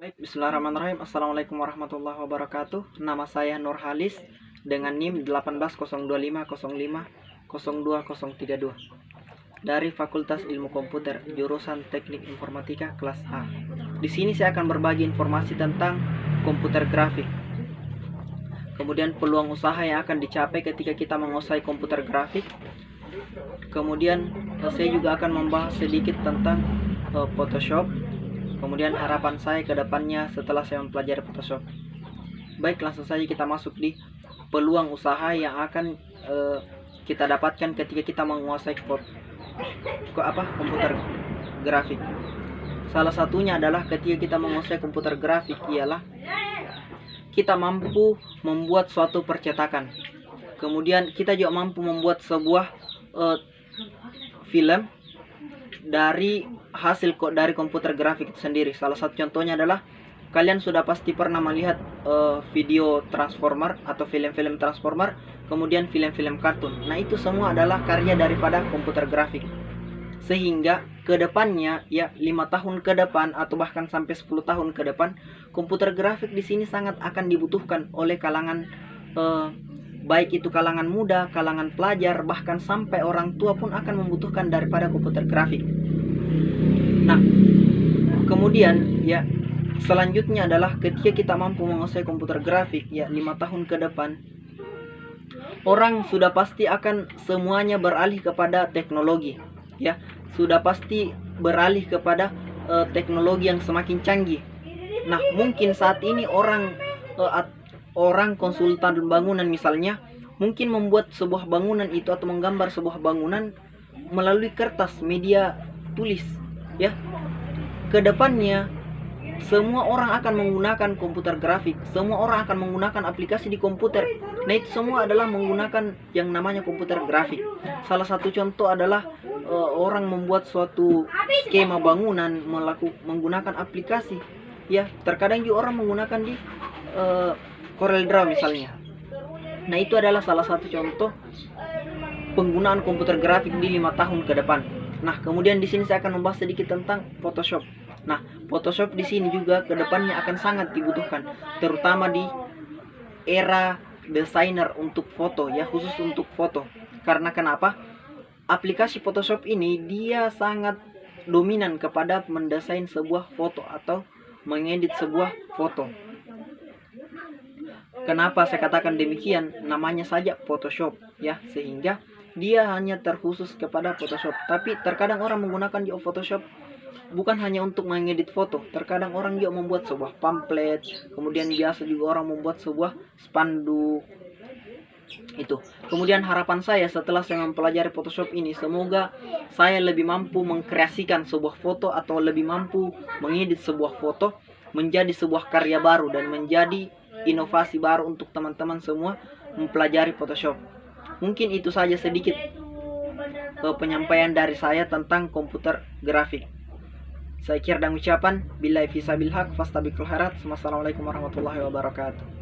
Baik, bismillahirrahmanirrahim. Assalamualaikum warahmatullahi wabarakatuh. Nama saya Nur Halis dengan NIM 18025050232 dari Fakultas Ilmu Komputer jurusan Teknik Informatika kelas A. Di sini saya akan berbagi informasi tentang komputer grafik. Kemudian peluang usaha yang akan dicapai ketika kita menguasai komputer grafik. Kemudian saya juga akan membahas sedikit tentang Photoshop. Kemudian harapan saya ke depannya setelah saya mempelajari Photoshop. Baik, langsung saja kita masuk di peluang usaha yang akan kita dapatkan ketika kita menguasai komputer grafik. Salah satunya adalah ketika kita menguasai komputer grafik ialah kita mampu membuat suatu percetakan. Kemudian kita juga mampu membuat sebuah film dari hasil dari komputer grafik itu sendiri. Salah satu contohnya adalah kalian sudah pasti pernah melihat video Transformer atau film-film Transformer, kemudian film-film kartun. Nah, itu semua adalah karya daripada komputer grafik. Sehingga kedepannya ya 5 tahun ke depan atau bahkan sampai 10 tahun ke depan, komputer grafik di sini sangat akan dibutuhkan oleh kalangan baik itu kalangan muda, kalangan pelajar, bahkan sampai orang tua pun akan membutuhkan daripada komputer grafik. Nah, kemudian ya selanjutnya adalah ketika kita mampu menguasai komputer grafik ya 5 tahun ke depan, orang sudah pasti akan semuanya beralih kepada teknologi. Ya, sudah pasti beralih kepada teknologi yang semakin canggih. Nah, mungkin saat ini orang konsultan bangunan misalnya mungkin membuat sebuah bangunan itu atau menggambar sebuah bangunan melalui kertas media tulis. Ya, kedepannya semua orang akan menggunakan komputer grafik, semua orang akan menggunakan aplikasi di komputer. Nah, itu semua adalah menggunakan yang namanya komputer grafik. Salah satu contoh adalah orang membuat suatu skema bangunan menggunakan aplikasi. Ya, terkadang juga orang menggunakan di CorelDRAW misalnya. Nah, itu adalah salah satu contoh penggunaan komputer grafik di 5 tahun ke depan. Nah, kemudian di sini saya akan membahas sedikit tentang Photoshop. Nah, Photoshop di sini juga kedepannya akan sangat dibutuhkan, terutama di era desainer untuk foto ya, khusus untuk foto. Karena kenapa? Aplikasi Photoshop ini dia sangat dominan kepada mendesain sebuah foto atau mengedit sebuah foto. Kenapa saya katakan demikian? Namanya saja Photoshop ya, sehingga dia hanya terkhusus kepada Photoshop. Tapi terkadang orang menggunakan juga Photoshop bukan hanya untuk mengedit foto. Terkadang orang juga membuat sebuah pamflet, kemudian biasa juga orang membuat sebuah spanduk. Itu. Kemudian harapan saya setelah saya mempelajari Photoshop ini, semoga saya lebih mampu mengkreasikan sebuah foto atau lebih mampu mengedit sebuah foto menjadi sebuah karya baru dan menjadi inovasi baru untuk teman-teman semua mempelajari Photoshop. Mungkin itu saja sedikit penyampaian dari saya tentang komputer grafik. Saya kira dan ucapan billahi fisabilillah fastabiqul khairat. Wassalamualaikum warahmatullahi wabarakatuh.